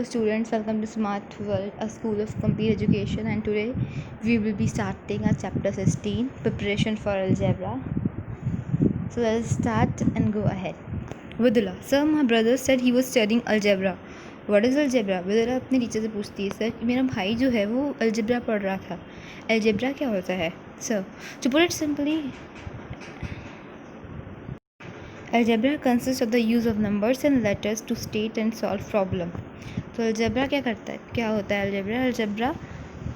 Students, welcome to Smart World, a school of complete education, and today we will be starting our chapter 16, preparation for algebra. So let us start and go ahead. Vidula, sir, my brother said he was studying algebra. What is algebra? Vidula अपने teacher से पूछती है, sir मेरा भाई जो है वो algebra पढ़ रहा था. Algebra क्या होता है? Sir, to put it simply, algebra consists of the use of numbers and letters to state and solve problem. तो अलजेब्रा क्या करता है, क्या होता है अलजेब्रा? अलजेब्रा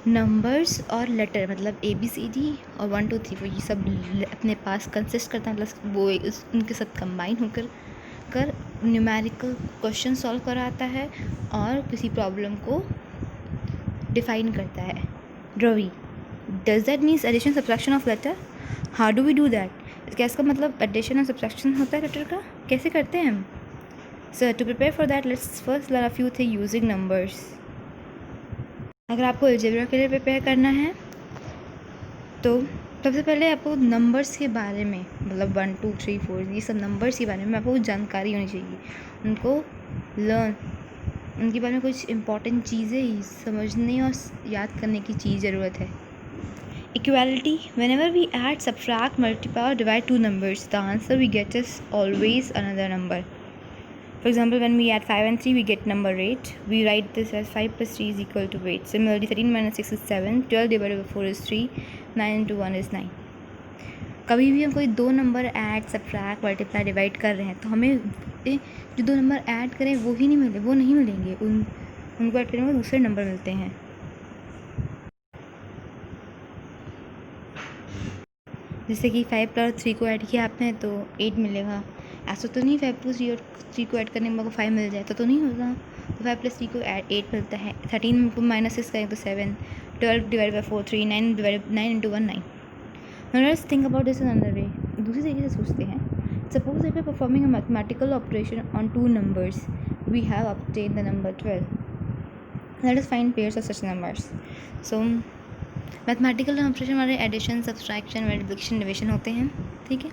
नंबर्स और लेटर मतलब ABCD और 1 2 3 4 ये सब अपने पास कंसिस्ट करता है, मतलब वो उनके साथ कंबाइन होकर न्यूमेरिकल क्वेश्चन सॉल्व कराता है और किसी प्रॉब्लम को डिफाइन करता है. Ravi, does that means addition subtraction of letter? How do we do that? क्या इसका मतलब एडिशन और सब्ट्रैक्शन होता है लेटर का? कैसे करते हैं हम? So to prepare for that, let's first learn a few things using numbers. अगर आपको अलजेब्रा के लिए प्रिपेयर करना है तो सबसे पहले आपको नंबर्स के बारे में, मतलब 1 2 3 4 ये सब नंबर्स के बारे में आपको जानकारी होनी चाहिए. उनको उनके बारे में कुछ इंपॉर्टेंट चीज़ें समझने और याद करने की ज़रूरत है. Equality. Whenever we add, subtract, multiply or divide two numbers, the answer we get is always another number. For example, when we add 5 and 3, we get number 8. We write this as 5 plus 3 is equal to 8. Similarly, 13 minus 6 is 7. 12 divided by 4 is 3. 9 into 1 is 9. कभी भी हम कोई दो number add, subtract, multiply, divide कर रहे हैं तो हमें जो दो नंबर ऐड करें वो नहीं मिलेंगे. उनको ऐड करेंगे दूसरे नंबर मिलते हैं. जैसे कि 5 प्लस 3 को ऐड किया आपने तो 8 मिलेगा. ऐसा तो नहीं 5 प्लस 3 को ऐड करने में 5 मिल जाए तो नहीं होगा. तो 5 प्लस 3 को ऐड 8 मिलता है. 13 को माइनस 6 करें तो 7. 12 divide by 4 3. 9 into 1 9. Let's think about this in another way. दूसरी तरीके से सोचते हैं. Suppose that we are performing a mathematical operation on two numbers. We have obtain the number 12. Let us find pairs of such numbers. So mathematical operation हमारे addition, subtraction, multiplication, division होते हैं. ठीक है,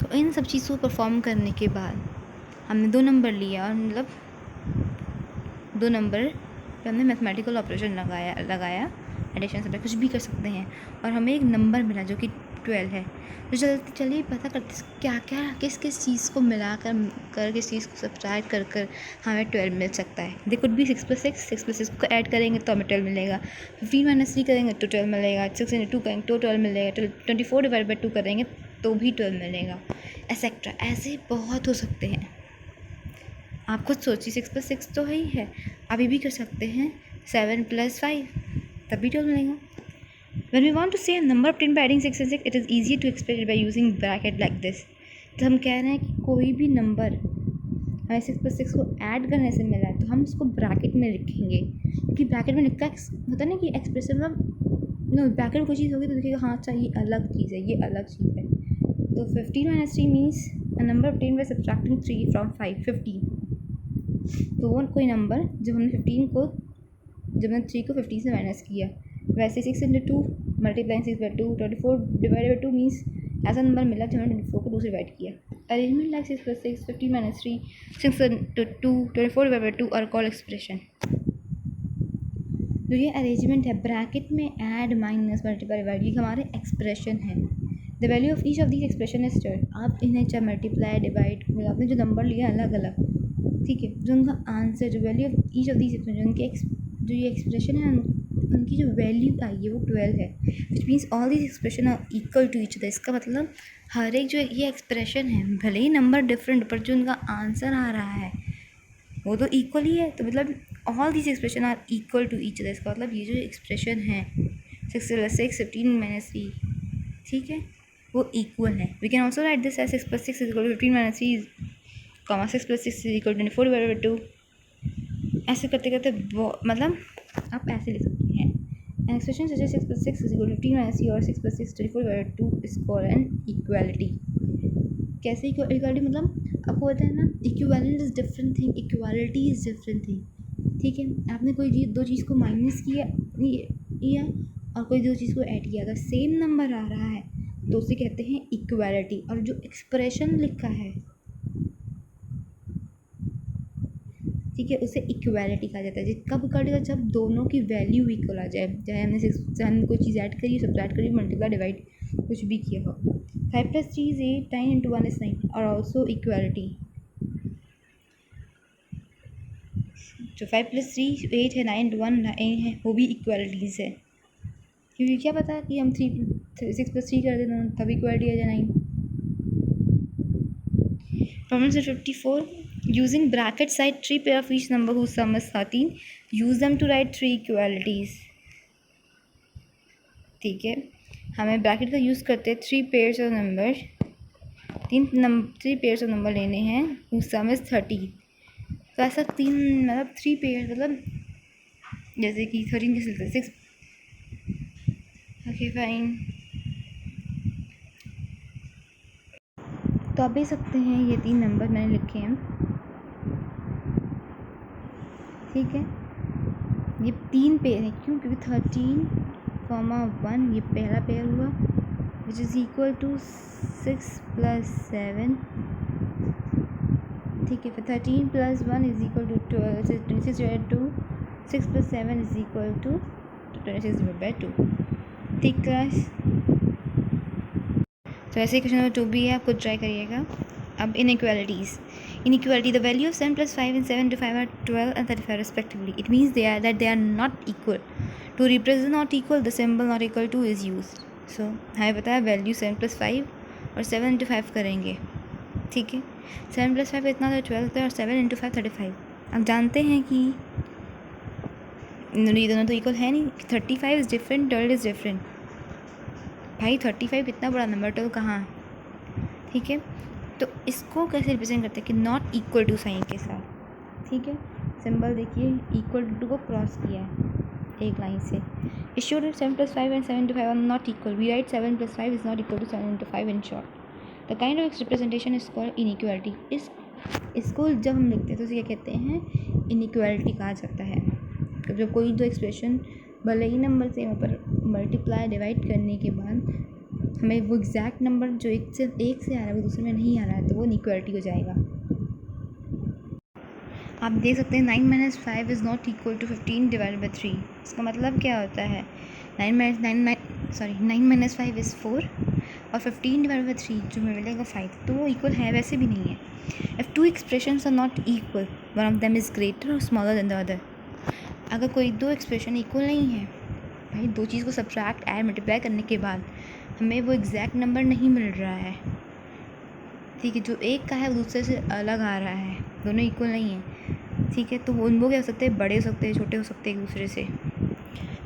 तो इन सब चीज़ों को परफॉर्म करने के बाद हमने दो नंबर लिया और मतलब दो नंबर पे हमने मैथमेटिकल ऑपरेशन लगाया एडिशन, सब कुछ भी कर सकते हैं और हमें एक नंबर मिला जो कि 12 है. तो चलिए पता करते क्या क्या किस चीज़ को मिला कर किस चीज़ को सब्ट्रैक्ट कर हमें 12 मिल सकता है. दे कुड भी 6 प्लस 6 को ऐड करेंगे तो हमें 12 मिलेगा. 15 माइनस 3 करेंगे तो 12 मिलेगा. 6 इंटू 2 करेंगे तो 12 मिलेगा. 24 डिवाइड बाई 2 करेंगे तो भी 12 मिलेगा. एक्सेट्रा ऐसे बहुत हो सकते हैं. आप खुद सोचिए, 6 प्लस 6 तो ही है, अभी भी कर सकते हैं. 7 प्लस 5 तभी 12 मिलेगा. When we want to say a number obtained by adding 6 and 6, it is easier to express it by using bracket like this. तो हम कह रहे हैं कि कोई भी नंबर हमें 6 प्लस 6 को ऐड करने से मिला है तो हम उसको ब्रैकेट में लिखेंगे, क्योंकि ब्रैकेट में लिखा होता है ना कि एक्सप्रेशन मतलब ब्रैकेट में कोई चीज़ होगी तो देखिएगा हाँ अच्छा ये अलग चीज़ है, ये अलग चीज़ है. तो 15 minus 3 means a number obtained by subtracting 3 from 5, 15. तो वो कोई नंबर जब हमने 3 को 15 से माइनस किया. वैसे 6 into 2 multiplying 6 by 2, 24 divide by 2 means ऐसा नंबर मिला जो हमने 24 को 2 से डिवाइड किया. Arrangement like 6 plus 6, 15 minus 3, 6 into 2, 24 divide by 2 और कॉल एक्सप्रेशन. तो ये अरेंजमेंट है. ब्रैकेट में ऐड, माइनस, मल्टीप्लाई, डिवाइड ये हमारे एक्सप्रेशन है. The value of each of this expression is stirred. आप इन्हें चाहे मल्टीप्लाई, डिवाइड, आपने जो नंबर लिया अलग अलग, ठीक है, जो उनका आंसर, जो value of each of this expression, उनके जो ये एक्सप्रेशन है उनकी जो वैल्यू आई है वो 12 है. Which means all this expression are equal to each other. इसका मतलब हर एक जो ये एक्सप्रेशन है भले ही नंबर डिफरेंट पर जो उनका आंसर आ रहा है वो तो इक्वल ही है. तो मतलब all this expression are equal to each other. इसका मतलब ये जो एक्सप्रेशन है 6 प्लस 6, 15 माइनस 3, ठीक है, वो इक्वल है. We can also write this as 6 plus 6 is equal to 15 minus 3, 6 plus 6 is equal to 24 divide by 2. ऐसे करते करते मतलब आप ऐसे लिख सकते हैं. An expression such as 6 plus 6 is equal to 15 minus 3 or 6 plus 6 24 by 2 is called an equality. कैसे इक्वालिटी? मतलब आपको पता है ना, equivalent is different thing, equality is different thing. ठीक है, आपने कोई दो चीज़ को माइनस किया और कोई दो चीज़ को ऐड किया, अगर सेम नंबर आ रहा है तो उसे कहते हैं इक्वालिटी. और जो एक्सप्रेशन लिखा है, ठीक है, उसे इक्वालिटी कहा जाता है। कब कहा जाता है? जब दोनों की वैल्यू इक्वल आ जाए, चाहे हमने कोई चीज़ ऐड करी, सब्ट्रैक्ट करी, मल्टीप्लाई, डिवाइड कुछ भी किया हो। 5 + 3 is 8, 9 × 1 is 9 और ऑल्सो इक्वालिटी। जो 5 + 3 8 है, 9 × 1 9 है, वो भी इक्वालिटीज़ है। क्योंकि क्या पता कि हम 6 + 3 कर दें तब इक्वालिटी आ जाए 9। Problem set 54. Using bracket side 3 pair of each number whose sum is 13. Use them to write 3 equalities. ठीक है, हमें ब्रैकेट का यूज़ करते हैं 3 pairs of number, 3 pairs of number लेने हैं whose sum is 13। तो ऐसा 3 मतलब 3 पेयर मतलब जैसे कि 13 कैसे 6। ओके फाइन, तो आप देख सकते हैं ये 3 नंबर मैंने लिखे हैं, ठीक है। ये 3 पेयर हैं, क्यों? क्योंकि 13, 1 ये पहला पेयर हुआ, विच इज़ इक्वल टू 6 + 7, ठीक है। फिर 13 + 1 is equal to 12, 26/2, 6 + 7 is equal to 26/2, ठीक क्लास। तो ऐसे ही क्वेश्चन नंबर 2 भी है, आप खुद ट्राई करिएगा। अब inequalities, the value of 7 + 5 and 7 × 5 are 12 and 35 respectively. It means they are not equal. To represent not equal, the symbol not equal to is used. So हमें पता है वैल्यू 7 + 5 और 7 × 5 करेंगे, ठीक है। 7 + 5 इतना था 12 और 7 × 5 35। अब जानते हैं कि ये दोनों तो इक्वल है नहीं। 35 इज़ डिफरेंट, 12 इज़ डिफरेंट। भाई 35 इतना बड़ा नंबर, 12 कहाँ, ठीक है। तो इसको कैसे रिप्रेजेंट करते हैं कि नॉट इक्वल टू साइन के साथ, ठीक है। सिंबल देखिए इक्वल टू को क्रॉस किया है एक लाइन से। It show that 7 + 5 and 7 × 5 are not equal. We write 7 + 5 is not equal to 7 × 5 in short. The kind of representation is called inequality. इसको जब हम लिखते हैं तो इसे क्या कहते हैं? इनइक्वालिटी कहा जाता है। जब कोई दो एक्सप्रेशन भले ही नंबर सेम पर मल्टीप्लाई डिवाइड करने के बाद हमें वो एग्जैक्ट नंबर जो एक से आ रहा है वो दूसरे में नहीं आ रहा है, तो वो इनइक्वालिटी हो जाएगा। आप देख सकते हैं 9 - 5 इज़ नॉट इक्वल टू 15 / 3। इसका मतलब क्या होता है? 9 - 5 इज़ 4 और 15 / 3 जो हमें मिलेगा 5, तो वो इक्वल है वैसे भी नहीं है। If 2 expressions are not equal, one of them is greater or smaller than the other. अगर कोई 2 एक्सप्रेशन इक्वल नहीं है, भाई 2 चीज़ को सब्ट्रैक्ट ऐड मल्टीप्लाई करने के बाद हमें वो एग्जैक्ट नंबर नहीं मिल रहा है, ठीक है। जो एक का है वो दूसरे से अलग आ रहा है, दोनों इक्वल नहीं है, ठीक है। तो वो क्या हो सकते हैं? बड़े हो सकते हैं, छोटे हो सकते हैं एक दूसरे से।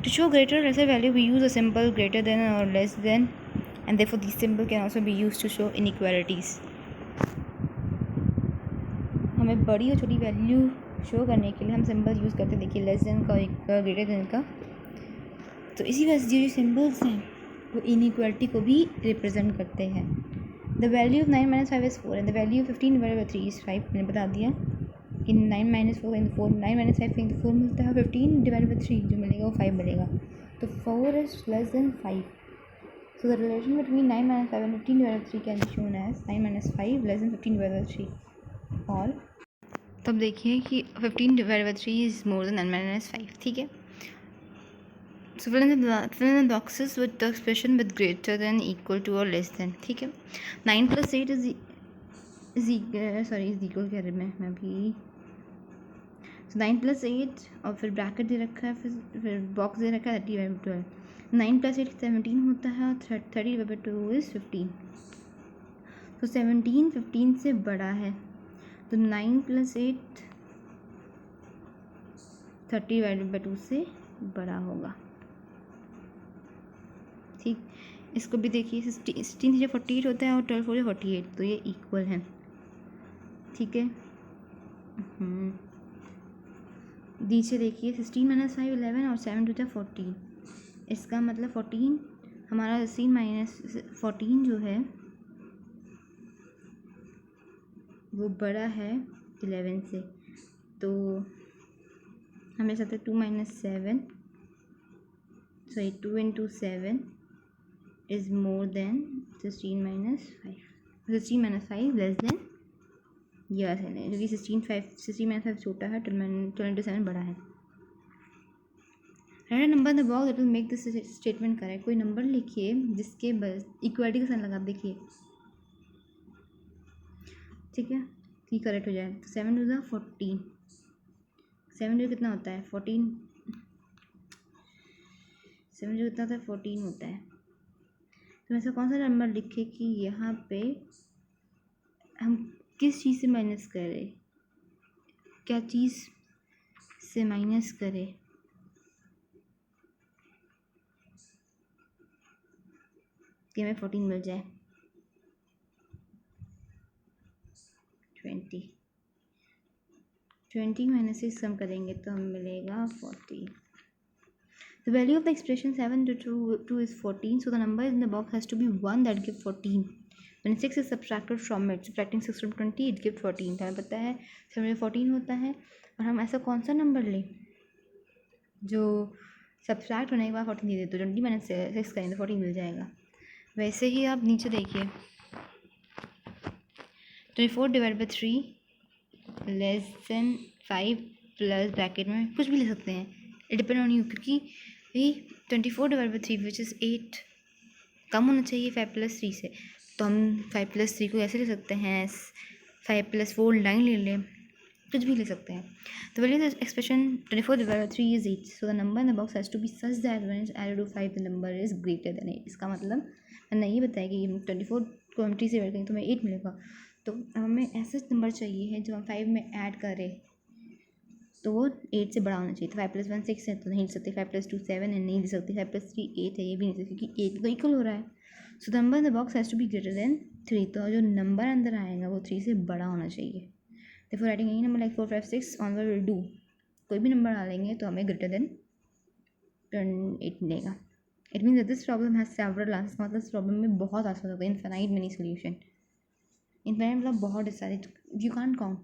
To show greater lesser value we use a symbol greater than और less than, and therefore this symbol can also be used to show inequalities. हमें बड़ी और छोटी वैल्यू शो करने के लिए हम सिंबल यूज़ करते हैं, देखिए लेस देन का, ग्रेटर देन का। तो इसी वजह से जो सिंबल्स हैं वो इनइक्वालिटी को भी रिप्रेजेंट करते हैं। The value of 9 - 5 is 4 and the value of 15 / 3 is 5। मैंने बता दिया कि 9 - 4 × 4, 9 - 5 × 4 मिलता है, 15 / 3 जो मिलेगा वो 5 मिलेगा। तो 4 is less than 5। So the relation between 9 - 5 and 15 / 3 can be shown as 9 - 5 less than 15 / 3। और तब देखिए कि 15 / 3 इज़ मोर देन 9 - 5, ठीक है। So fill in the boxes with the expression with greater than, equal to or less than, ठीक है। 9 + 8 is equal कह रहे मैं अभी। So 9 + 8 और फिर ब्रैकेट दे रखा है, फिर बॉक्स दे रखा है 30/12। 9 + 8 17 होता है और 30/2 इज़ 15। तो 17 15 से बड़ा है, तो 9 + 8 30/2 से बड़ा होगा, ठीक। इसको भी देखिए 16 से 48 होता है और 12 4 से 48, तो ये इक्वल है, ठीक है। नीचे देखिए 16 - 5 11 और 7 2 14। इसका मतलब 14 हमारा 16 - 14 जो है वो बड़ा है 11 से, तो हमें सकता है 2 - 7 2 × 7 is more than 16 - 5 less than ये वाला सेल है, जो कि 16 - 5 छोटा है, 12 - 7 बड़ा है। Right a number in the box that will make this statement correct. कोई नंबर लिखिए जिसके बस इक्वालिटी का साइन लगा, देखिए ठीक है, कि करेक्ट हो जाए। तो 7 टू ज़ा 14, 7 जो कितना होता है 14, 7 जो कितना होता है 14 होता है। तो ऐसा कौन सा नंबर लिखे कि यहाँ पे हम किस चीज़ से माइनस करें, क्या चीज़ से माइनस करें। कि हमें 14 मिल जाए। 20 माइनस 6 कम करेंगे तो हमें मिलेगा 40। The value of the expression 7 to 2 is 14, so the number in the box has to be 1 that gives 14. When 6 is subtracted from it, subtracting 6 from 20, it gives 14. तो हमें पता है 7 में 14 होता है, और हम ऐसा कौन सा नंबर लें जो सब्सट्रैक्ट होने के बाद 14 दे दे, तो 20 माइनस 6 करेंगे तो 14 मिल जाएगा। वैसे ही आप नीचे देखिए 24 divide by 3 less than 5 plus bracket में कुछ भी ले सकते हैं, इट डिपेंड ऑन यू, क्योंकि 24 डिवाइड बाई 3 विच इज़ 8 कम होना चाहिए 5 + 3 से, तो हम 5 + 3 को ऐसे ले सकते हैं 5 + 4 9 ले लें, कुछ भी ले सकते हैं। तो value the expression 24 divide by 3 is 8, so the number in the box has to be such that when it's added to 5 the number is greater than 8। इसका मतलब मैंने ये बताया कि 24 को हम 3 से ऐड करेंगे तो हमें 8 मिलेगा, तो हमें ऐसा नंबर चाहिए है जो हम 5 में ऐड करें तो वो 8 से बड़ा होना चाहिए। तो 5 + 1 6 है तो नहीं दे सकते, 5 + 2 7 है नहीं दे सकते, 5 + 3 8 है ये भी नहीं दे सकते, क्योंकि 8 तो इक्वल हो रहा है। So the number in the box has to be greater than 3, तो जो नंबर अंदर आएगा वो 3 से बड़ा होना चाहिए। Therefore writing any number like 4 5 6 onward will do, कोई भी नंबर डालेंगे तो हमें ग्रेटर देन 8 मिलेगा। It means that this problem has several answers, मतलब इस प्रॉब्लम में बहुत आंसर होते हैं, इनफाइनाइट मेनी सोल्यूशन। इनफाइनाइट मतलब बहुत सारे, you can't count.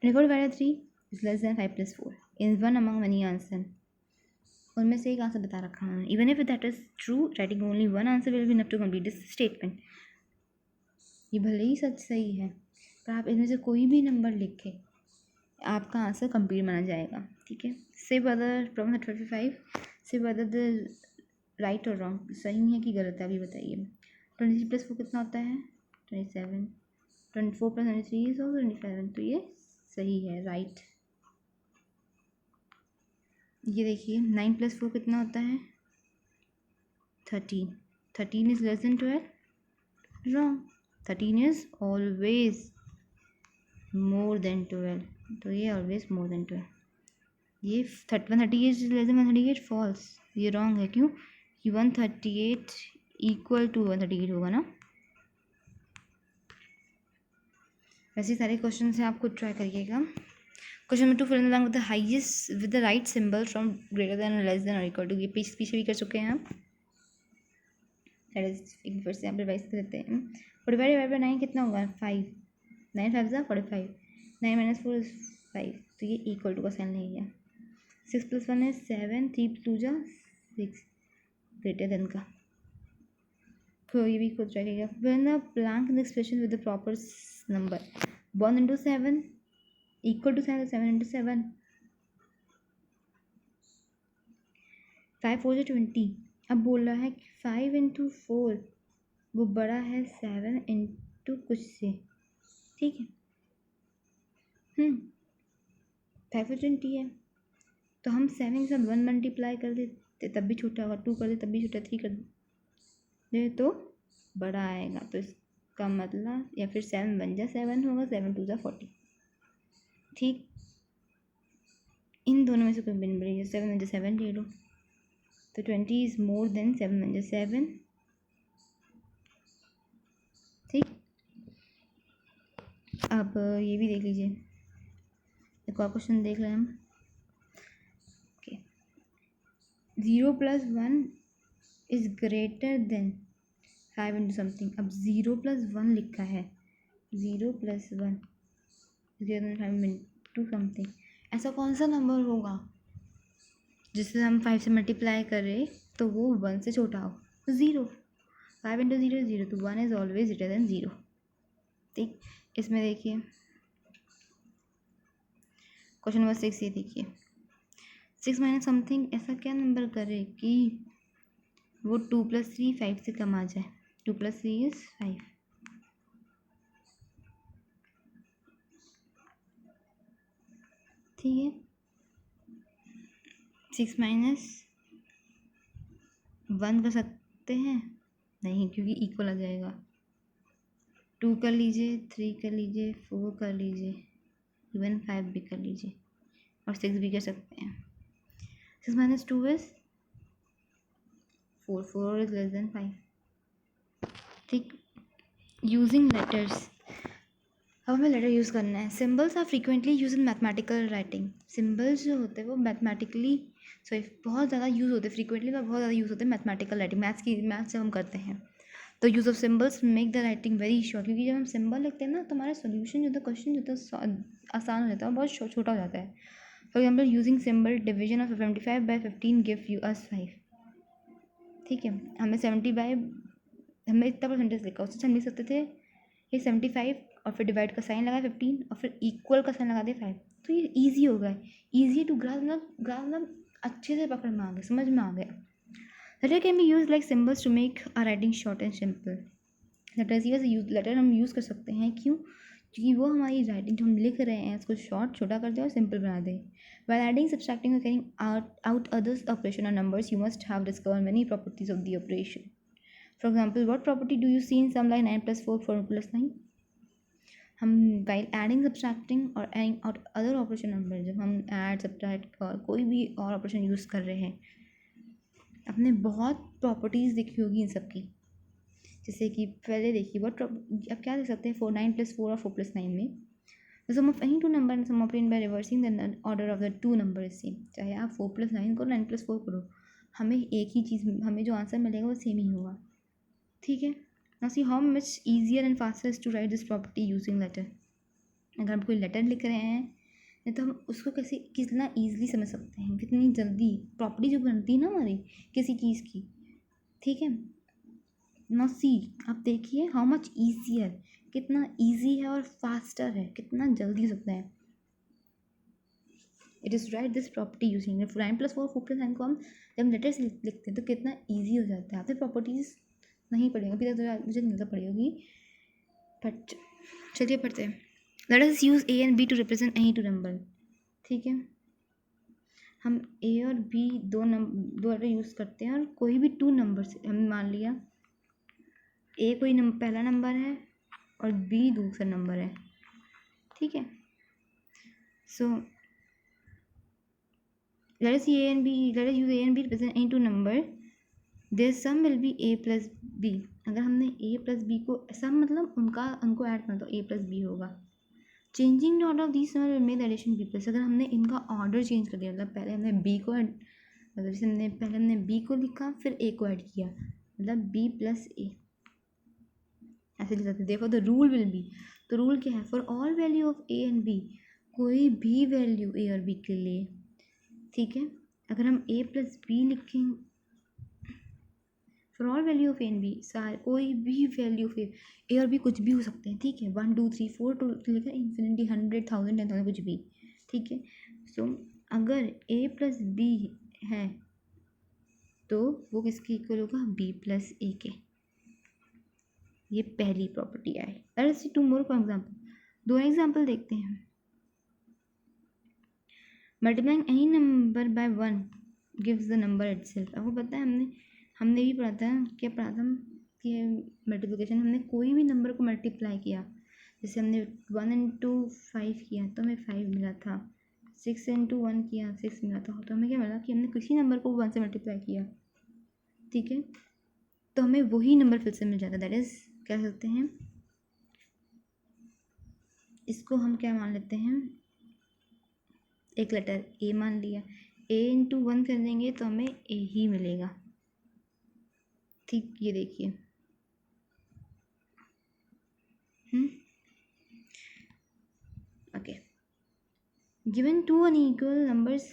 24 divide by 3 is less than 5 + 4 is one among many answer, उनमें से एक आंसर बता रखा है। Even if that is true, writing only one answer will be enough to complete this statement. ये भले ही सच सही है, पर आप इनमें से कोई भी नंबर लिखे आपका आंसर कंप्लीट माना जाएगा, ठीक है। से अदर प्रॉब्लम 35 से अदर द राइट और रॉन्ग, सही है कि गलत है अभी बताइए। 23 + 4 कितना होता है 27, 24 + 23 इज ऑल्सो 27, तो ये सही है, राइट। ये देखिए 9 + 4 कितना होता है 13, 13 is less then 12, wrong, 13 is always more than 12, तो ये ऑलवेज मोर देन 12। ये 138 लेस देन 138 फॉल्स, ये रॉन्ग है, क्यों कि 138 इक्वल टू 138 होगा ना। वैसे सारे क्वेश्चन हैं, आप खुद ट्राई करिएगा। Question number 2 fill in the blank with the highest with the right symbol from greater than less than और इक्वल टू, ये पीछे भी कर चुके हैं आप। दैट इज एक फिर से आप रिवाइज करते हैं। 45 डिवाइड बाई 9 कितना होगा 5, 9 5 ज़ा 45, 9 - 4 इज 5, तो ये इक्वल टू का साइन नहीं है। 6 + 1 is 7, 3 + 2 = 6, ग्रेटर देन का, तो ये भी खुद रखेगा। When the blank in the expression with the proper number 1 × 7 equal to 7, 7 × 7, 5 4 = 20। अब बोल रहा है कि 5 × 4 वो बड़ा है 7 × कुछ से, ठीक है। 5 4 20 है, तो हम 7 के साथ 1 मल्टीप्लाई कर देते तब भी छोटा होगा, 2 कर दे तब भी छोटा, 3 कर दे तो बड़ा आएगा, तो इसका मतलब या फिर 7 1 × 7 होगा, 7 2 = 40, ठीक। इन दोनों में से कोई बिन बड़ी 7 × 7 ले लो, तो 20 इज़ मोर देन 7 × 7, ठीक। अब ये भी देख लीजिए, एक और क्वेश्चन देख लें हम। Okay, 0 + 1 is greater than 5 × something. अब 0 + 1 लिखा है, 0 + 1 इज ग्रेटर देन 5 × समथिंग, ऐसा कौन सा नंबर होगा जिससे हम 5 से मल्टीप्लाई करें तो वो 1 से छोटा हो। 0, 5 × 0 = 0, तो 1 इज़ ऑलवेज ग्रेटर देन 0, ठीक। इसमें देखिए क्वेश्चन नंबर 6 ये देखिए 6 माइनस समथिंग ऐसा क्या नंबर करे कि वो 2+3 5 से कम आ जाए। 2+3 इज 5। ठीक है 6 माइनस 1 कर सकते हैं नहीं, क्योंकि इक्वल आ जाएगा। 2 कर लीजिए, 3 कर लीजिए, 4 कर लीजिए, इवन 5 भी कर लीजिए और 6 भी कर सकते हैं। 6 minus 2 is 4। 4 is less than 5। ठीक। यूजिंग लेटर्स, अब हमें लेटर यूज़ करना है। Symbols are frequently used in mathematical writing. Symbols जो होते हैं वो मैथमेटिकली बहुत ज़्यादा यूज़ होते हैं, फ्रीक्वेंटली बहुत ज़्यादा यूज़ होते हैं मैथमेटिकल राइटिंग। मैथ्स जब हम करते हैं तो use of symbols make the writing very short, क्योंकि जब हम सिम्बल लिखते हैं ना तो हमारा सोल्यूशन जो होता है, क्वेश्चन जो होता है आसान हो जाता है, बहुत छोटा हो जाता है। For example using symbol division of 75/15 give you us 5। ठीक है, हमें 70 बाय हमें इतना परसेंटेज लिखा, उससे हम लिख सकते थे ये 75 और फिर डिवाइड का साइन लगा 15 और फिर इक्वल का साइन लगा दे 5। तो ये ईजी हो गया, ईजी टू ग्राफ, मतलब अच्छे से पकड़ में आ गया, समझ में आ गया। Letter can be used like symbols to make a writing short and simple. Letter हम यूज़ कर सकते हैं, क्यों? क्योंकि वो हमारी राइटिंग जो हम लिख रहे हैं उसको शॉर्ट छोटा कर दे और सिंपल बना दे। While adding, subtracting, or carrying out others operation on numbers, you must have discovered many properties of the operation. For example, what property do you see in sum like 9 plus 4, 4 plus 9? हम while adding, subtracting और adding out other operation number, जब हम add, subtract और कोई भी और operation use कर रहे हैं, आपने बहुत प्रॉपर्टीज़ देखी होगी इन सब की। जैसे कि पहले देखिए अब क्या देख सकते हैं 4 9 + 4 और 4 + 9 में the sum of any two number and sum obtained by reversing the order of the two number is same। चाहे आप 4 + 9 करो 9 + 4 करो, हमें एक ही चीज़, हमें जो आंसर मिलेगा वो सेम ही होगा। ठीक है, now see how much easier and faster is to write this property using letter। अगर हम कोई लेटर लिख रहे हैं तो हम उसको कैसे कितना ईजिली समझ सकते हैं, कितनी जल्दी प्रॉपर्टी जो बनती है ना हमारी किसी चीज़ की। ठीक है, now see आप देखिए हाउ मच ईजियर, कितना ईजी है और फास्टर है, कितना जल्दी हो सकता है। It is right this property using 9 + 4 4 + 9 को हम जब लेटर्स लिखते हैं तो कितना ईजी हो जाता है। आपने प्रॉपर्टीज़ नहीं पढ़ी अभी तक, तो मुझे नहीं पढ़ी होगी, बट चलिए पढ़ते हैं। Let us use A and B to represent any two number. ठीक है, हम A और B दो लेटर यूज़ करते हैं और कोई भी 2 नंबर से, हम मान लिया A कोई पहला नंबर है और B दूसरा नंबर है। ठीक है, सो let us use A and B to represent any two number, their sum will be A plus B। अगर हमने A plus B को sum मतलब उनको ऐड करना तो A plus B होगा। Changing the order of this number will make the addition B plus. अगर हमने इनका ऑर्डर चेंज कर दिया, मतलब पहले हमने B को मतलब जैसे पहले हमने B को लिखा फिर A को ऐड किया, मतलब B plus A ऐसे लिख सकते। देखो द रूल विल बी, तो रूल क्या है, for all value of A and B, कोई भी वैल्यू A और B के लिए। ठीक है, अगर हम A plus B लिखें for all value of A and B, कोई भी वैल्यू ऑफ A और B कुछ भी हो सकते हैं। ठीक है, 1 2 3 4 टू लेकर इन्फिनिटी 100 1000 10,000 कुछ भी। ठीक है, सो अगर A plus B है तो वो किसके इक्वल होगा, B plus A के। ये पहली property I. Let's see 2 more for example, 2 example देखते हैं। Multiplying any number by 1 gives the number itself. आपको पता है हमने भी पढ़ा था, क्या पढ़ा था कि मल्टीप्लिकेशन, हमने कोई भी नंबर को मल्टीप्लाई किया, जैसे हमने 1 into 5 किया तो हमें 5 मिला था, 6 into 1 किया 6 मिला था, तो हमें क्या मिला कि हमने किसी नंबर को 1 से मल्टीप्लाई किया। ठीक है, तो हमें वही नंबर फिर से मिल जाता। दैट इज़ क्या कर सकते हैं, इसको हम क्या मान लेते हैं, एक लेटर A मान लिया, A into 1 कर देंगे तो हमें A ही मिलेगा। ठीक, ये देखिए okay, given 2 unequal numbers,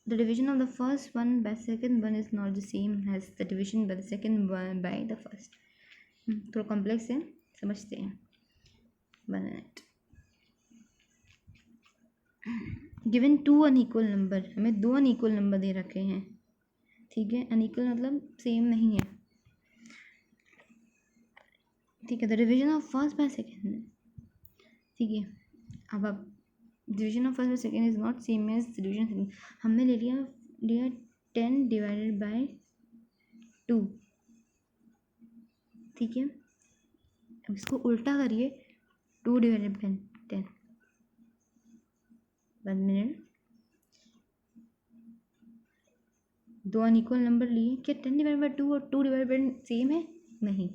the division of the first one by second one is not the same as the division by the second one by the first। थोड़ा कॉम्प्लेक्स है, समझते हैं। 1 मिनट। गिवन 2 अनइक्वल नंबर, हमें 2 unequal number दे रखे हैं, ठीक है। Unequal मतलब सेम नहीं है, ठीक है। The division of first by second, ठीक है। अब आप division of first by second is not same as division, हमने ले लिया 10 डिवाइडेड बाय 2, ठीक है। अब इसको उल्टा करिए, 2 divided by 10, 1 minute. 2 unequal number लिए, क्या 10 डिवाइड बाई 2 और 2 डिवाइड बाई सेम है? नहीं,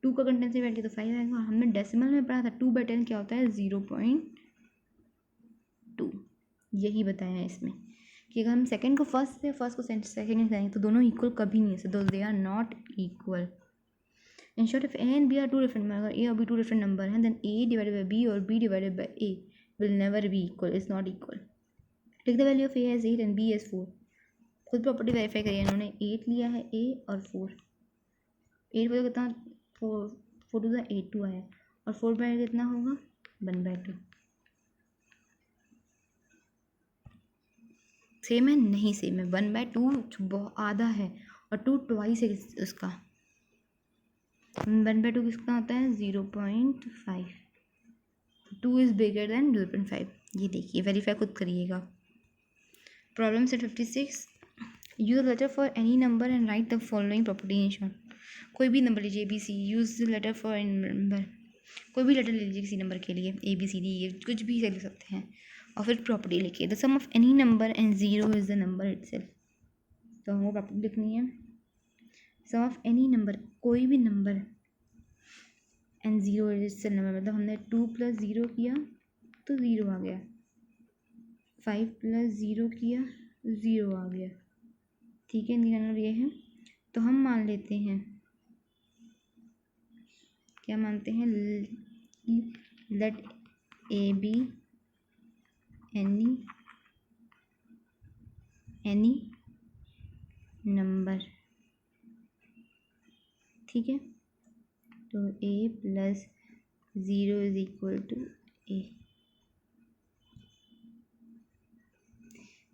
2 का कंटेंसी वैल्यू तो 5 आएगा। हमने डेसिमल में पढ़ा था 2/10 क्या होता है? 0.2। यही बताया है इसमें कि अगर हम सेकंड को फर्स्ट से फर्स्ट को सेकंड में करेंगे तो दोनों इक्वल कभी नहीं है, they are not equal. In short, if A and B are 2 different, अगर ए और बी 2 डिफरेंट नंबर हैं, then A divided by B और B divided by A will never be equal, is not equal. Take the value of A as 8 and B as 4। खुद property verify करिए, इन्होंने 8 लिया है ए और 4। 8 बजे कितना, 4 टू द 8 2 आया, और 4 बाय कितना होगा? 1/2। सेम है? नहीं सेम है। 1/2 आधा है और 2 ट्वाइस है उसका। 1/2 किसका होता है? 0.5। 2 इज बिगर देन 0.5। ये देखिए, वेरीफाई खुद करिएगा। Problem set 56, use letter for any number and write the following property in short. कोई भी नंबर लीजिए, ABC, use letter for any number, कोई भी लेटर ले लीजिए किसी नंबर के लिए, ABCD, ये कुछ भी ले सकते हैं, और फिर प्रॉपर्टी लिखिए। The sum of any number and 0 is the number itself. तो हमको प्रॉपर्टी लिखनी है, सम ऑफ एनी नंबर, कोई भी number, and 0 is itself number, मतलब हमने 2 + 0 किया तो 0 आ गया, 5 + 0 किया 0 आ गया, ठीक है। निकालना ये है, तो हम मान लेते हैं, क्या मानते हैं? Let A B any number, ठीक है। तो a + 0 is equal to a।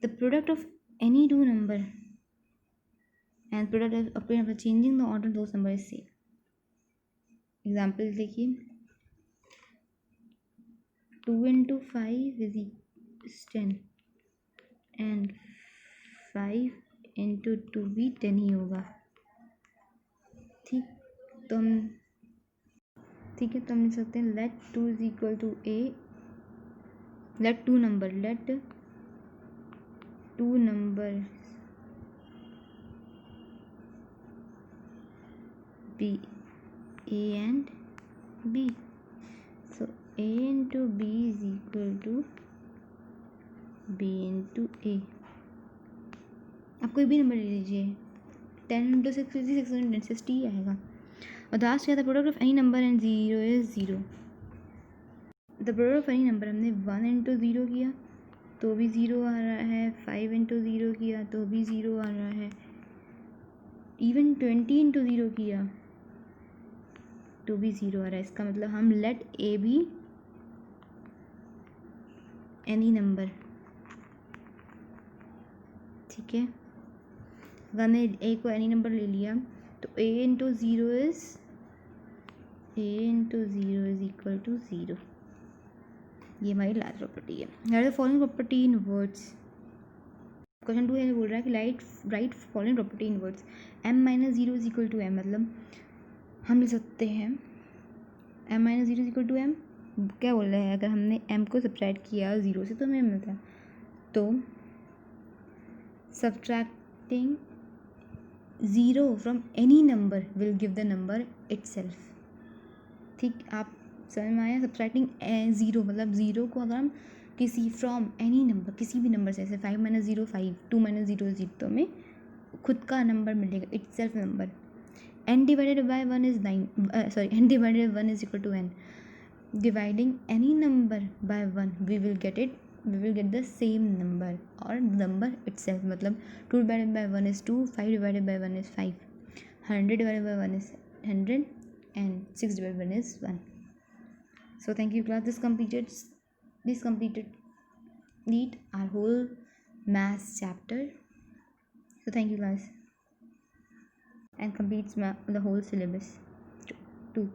The product of any 2 number and product of appear by changing the order those number is same। Example देखिए, 2 × 5 is 10 एंड 5 × 2 भी 10 ही होगा, ठीक। तो हम, ठीक है, तो हम लिख सकते हैं let 2 is equal to a, let 2 number be a and b, so a into b is equal to b into a। आप कोई भी नंबर ले लीजिए, 10 × 6 = 610, 60 आएगा। और लास्ट क्या था? Product of any number and 0 is 0। The product of any number, हमने 1 × 0 किया तो भी 0 आ रहा है, 5 × 0 किया तो भी 0 आ रहा है, इवन 20 × 0 किया तो भी 0 आ रहा है। इसका मतलब हम let A B any number, ठीक है। अगर हमने ए को एनी नंबर ले लिया तो a × 0 इज इक्वल टू 0। ये हमारी लास्ट प्रॉपर्टी है। Write the following property in words. Question 2 ये बोल रहा है कि write following property in words. m - 0 is equal to m, मतलब हम लिख सकते हैं m - 0 is equal to m। क्या बोल रहा है? अगर हमने m को सब्ट्रैक्ट किया 0 से तो हमें मिलता है, तो subtracting 0 from any number will give the number itself, ठीक। आप समझ में आया? सब्ट्रैक्टिंग 0 मतलब 0 को अगर हम किसी फ्रॉम एनी नंबर, किसी भी नंबर से, जैसे 5 - 0 5, 2 - 0 0, तो हमें खुद का नंबर मिलेगा, itself number. n divided by 1 is 9, n divided 1 is equal to n। Dividing any number by 1 we will get the same number or number itself, मतलब 2 divided by 1 is 2, 5 divided by 1 is 5, 100 divided by 1 is 100 and 6 divided by 1 is 1। So thank you class. This completed need our whole maths chapter. So thank you class, and completes the whole syllabus too.